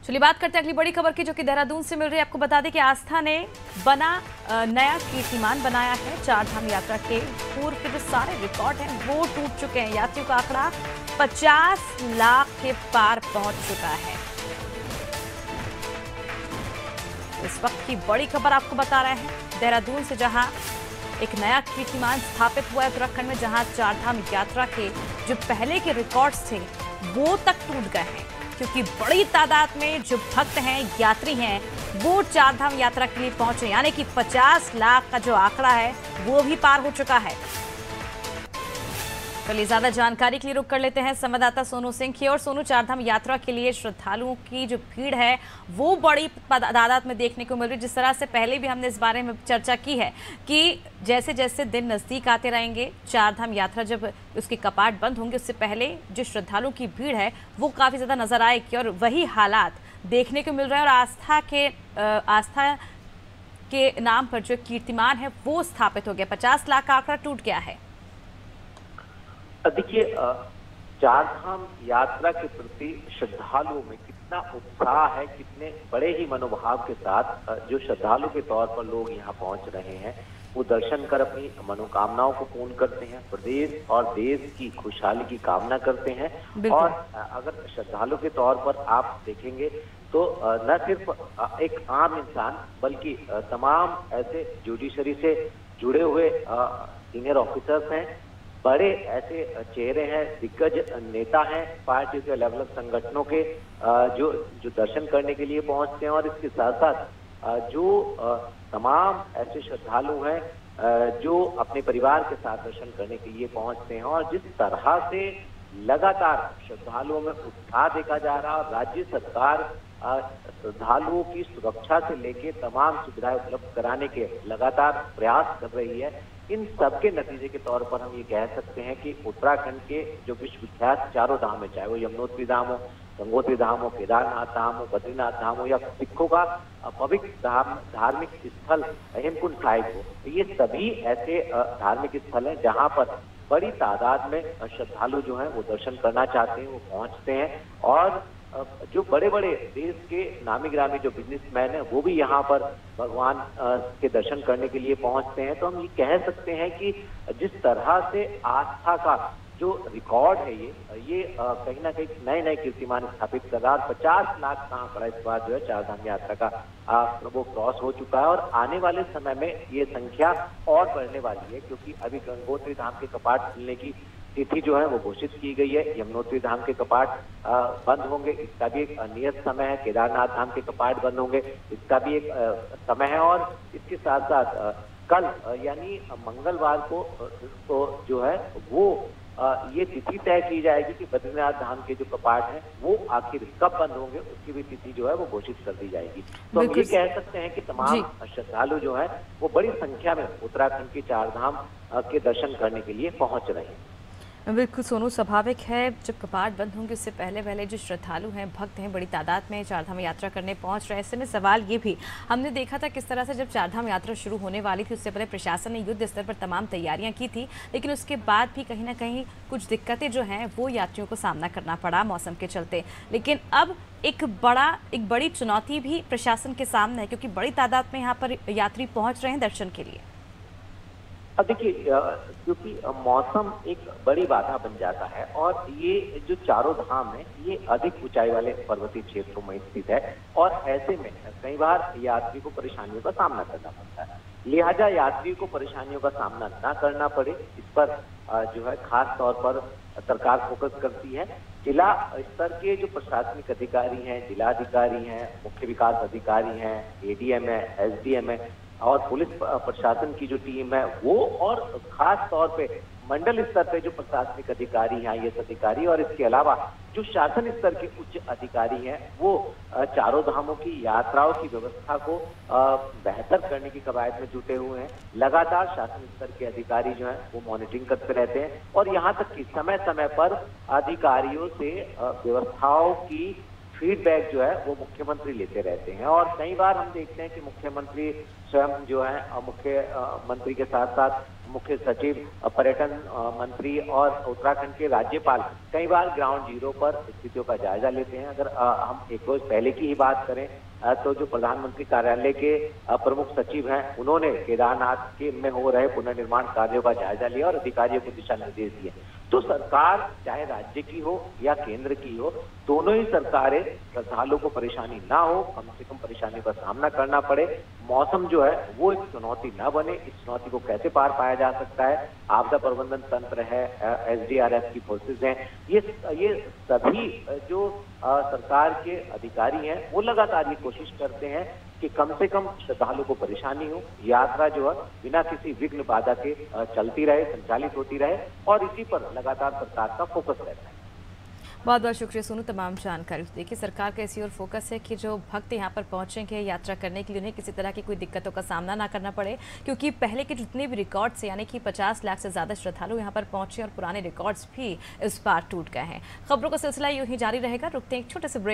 चलिए बात करते हैं अगली बड़ी खबर की, जो कि देहरादून से मिल रही है। आपको बता दें कि आस्था ने नया कीर्तिमान बनाया है। चारधाम यात्रा के पूर्व के जो सारे रिकॉर्ड हैं वो टूट चुके हैं। यात्रियों का आंकड़ा 50 लाख के पार पहुंच चुका है। इस वक्त की बड़ी खबर आपको बता रहे हैं देहरादून से, जहां एक नया कीर्तिमान स्थापित हुआ है उत्तराखंड में, जहां चारधाम यात्रा के जो पहले के रिकॉर्ड्स थे वो तक टूट गए हैं, क्योंकि बड़ी तादाद में जो भक्त हैं, यात्री हैं, वो चारधाम यात्रा के लिए पहुंचे। यानी कि 50 लाख का जो आंकड़ा है वो भी पार हो चुका है। चलिए ज्यादा जानकारी के लिए रुक कर लेते हैं संवाददाता सोनू सिंह की। और सोनू, चारधाम यात्रा के लिए श्रद्धालुओं की जो भीड़ है वो बड़ी तादाद में देखने को मिल रही है। जिस तरह से पहले भी हमने इस बारे में चर्चा की है कि जैसे जैसे दिन नजदीक आते रहेंगे, चारधाम यात्रा जब उसके कपाट बंद होंगे, उससे पहले जो श्रद्धालुओं की भीड़ है वो काफी ज्यादा नजर आएगी। और वही हालात देखने को मिल रहा है। और आस्था के नाम पर जो कीर्तिमान है वो स्थापित हो गया। 50 लाख का आंकड़ा टूट गया है। देखिए, चारधाम यात्रा के प्रति श्रद्धालुओं में कितना उत्साह है, कितने बड़े ही मनोभाव के साथ जो श्रद्धालु के तौर पर लोग यहाँ पहुंच रहे हैं, वो दर्शन कर अपनी मनोकामनाओं को पूर्ण करते हैं, प्रदेश और देश की खुशहाली की कामना करते हैं। और अगर श्रद्धालु के तौर पर आप देखेंगे तो न सिर्फ एक आम इंसान बल्कि तमाम ऐसे जुडिशरी से जुड़े हुए सीनियर ऑफिसर्स हैं, बड़े ऐसे चेहरे हैं, दिग्गज नेता हैं पार्टी के अलग अलग संगठनों के, जो दर्शन करने के लिए पहुंचते हैं। और इसके साथ साथ जो तमाम ऐसे श्रद्धालु हैं जो अपने परिवार के साथ दर्शन करने के लिए पहुंचते हैं। और जिस तरह से लगातार श्रद्धालुओं में उत्साह देखा जा रहा है, राज्य सरकार श्रद्धालुओं की सुरक्षा से लेके तमाम सुविधाएं उपलब्ध कराने के लगातार प्रयास कर रही है। इन सब के नतीजे के तौर पर हम ये कह सकते हैं कि उत्तराखंड के जो विश्वविख्यात चारों धाम है, चाहे वो यमुनोत्री धाम हो, गंगोत्री धाम हो, केदारनाथ धाम हो, बद्रीनाथ धाम हो, या सिखों का पवित्र धार्मिक स्थल हेमकुंड साहिब हो, तो ये सभी ऐसे धार्मिक स्थल हैं जहाँ पर बड़ी तादाद में श्रद्धालु जो हैं वो दर्शन करना चाहते हैं, वो पहुंचते हैं। और जो बड़े बड़े देश के नामी ग्रामी जो बिजनेसमैन हैं वो भी यहाँ पर भगवान के दर्शन करने के लिए पहुंचते हैं। तो हम ये कह सकते हैं कि जिस तरह से आस्था का जो रिकॉर्ड है ये कहीं ना कहीं नए नए कीर्तिमान स्थापित कर रहा है। 50 लाख का आंकड़ा इस बार जो है चारधाम यात्रा का वो क्रॉस हो चुका है। और आने वाले समय में ये संख्या और बढ़ने वाली है, क्योंकि अभी गंगोत्री धाम के कपाट खुलने की तिथि जो है वो घोषित की गई है। यमुनोत्री धाम के कपाट बंद होंगे, इसका भी एक नियत समय है। केदारनाथ धाम के कपाट बंद होंगे, इसका भी एक समय है। और इसके साथ साथ कल यानी मंगलवार को तो जो है वो ये तिथि तय की जाएगी कि बद्रीनाथ धाम के जो कपाट हैं वो आखिर कब बंद होंगे, उसकी भी तिथि जो है वो घोषित कर दी जाएगी। तो हम ये कह सकते हैं कि तमाम श्रद्धालु जो है वो बड़ी संख्या में उत्तराखंड के चारधाम के दर्शन करने के लिए पहुंच रहे हैं। बिल्कुल सोनू, स्वाभाविक है जब कपाट बंद होंगे उससे पहले पहले जो श्रद्धालु हैं, भक्त हैं, बड़ी तादाद में चारधाम यात्रा करने पहुंच रहे हैं। ऐसे में सवाल ये भी हमने देखा था किस तरह से जब चारधाम यात्रा शुरू होने वाली थी उससे पहले प्रशासन ने युद्ध स्तर पर तमाम तैयारियां की थी, लेकिन उसके बाद भी कहीं ना कहीं कुछ दिक्कतें जो हैं वो यात्रियों को सामना करना पड़ा मौसम के चलते। लेकिन अब एक बड़ी चुनौती भी प्रशासन के सामने है, क्योंकि बड़ी तादाद में यहाँ पर यात्री पहुँच रहे हैं दर्शन के लिए। अब देखिए, क्योंकि मौसम एक बड़ी बाधा बन जाता है और ये जो चारों धाम है ये अधिक ऊंचाई वाले पर्वतीय क्षेत्रों में स्थित है, और ऐसे में कई बार यात्री को परेशानियों का सामना करना पड़ता है। लिहाजा यात्री को परेशानियों का सामना ना करना पड़े, इस पर जो है खास तौर पर सरकार फोकस करती है। जिला स्तर के जो प्रशासनिक अधिकारी हैं, जिलाधिकारी हैं, मुख्य विकास अधिकारी हैं, एडीएम है, एसडीएम है, और पुलिस प्रशासन की जो टीम है वो, और खास तौर पे मंडल स्तर पे जो प्रशासनिक अधिकारी हैं, आईएएस अधिकारी, और इसके अलावा जो शासन स्तर के उच्च अधिकारी हैं वो चारों धामों की यात्राओं की व्यवस्था को बेहतर करने की कवायद में जुटे हुए हैं। लगातार शासन स्तर के अधिकारी जो हैं वो मॉनिटरिंग करते रहते हैं, और यहाँ तक कि समय समय पर अधिकारियों से व्यवस्थाओं की फीडबैक जो है वो मुख्यमंत्री लेते रहते हैं। और कई बार हम देखते हैं कि मुख्यमंत्री स्वयं जो है मुख्यमंत्री के साथ साथ मुख्य सचिव, पर्यटन मंत्री और उत्तराखंड के राज्यपाल कई बार ग्राउंड जीरो पर स्थितियों का जायजा लेते हैं। अगर हम एक रोज पहले की ही बात करें तो जो प्रधानमंत्री कार्यालय के प्रमुख सचिव हैं, उन्होंने केदारनाथ के में हो रहे पुनर्निर्माण कार्यों का जायजा लिया और अधिकारियों को दिशा निर्देश दिए। तो सरकार चाहे राज्य की हो या केंद्र की हो, दोनों ही सरकारें श्रद्धालुओं को परेशानी ना हो, कम से कम परेशानी का सामना करना पड़े, मौसम जो है वो एक चुनौती ना बने, इस चुनौती को कैसे पार पाया जा सकता है। आपदा प्रबंधन तंत्र है, SDRF की फोर्सेज हैं, ये सभी जो सरकार के अधिकारी हैं वो लगातार ये कोशिश करते हैं कि कम से कम श्रद्धालुओं को परेशानी हो, यात्रा जो है बिना किसी विघ्न बाधा के चलती रहे, संचालित होती रहे, और इसी पर लगातार सरकार का फोकस रहता है। बहुत बहुत शुक्रिया सोनू तमाम जानकारी। देखिए, सरकार का इसी और फोकस है कि जो भक्त यहाँ पर पहुँचेंगे यात्रा करने के लिए उन्हें किसी तरह की कोई दिक्कतों का सामना ना करना पड़े, क्योंकि पहले के जितने भी रिकॉर्ड्स यानी कि 50 लाख से ज़्यादा श्रद्धालु यहाँ पर पहुँचे और पुराने रिकॉर्ड्स भी इस बार टूट गए हैं। खबरों का सिलसिला यूँ ही जारी रहेगा। रुकते हैं एक छोटे से ब्रेक।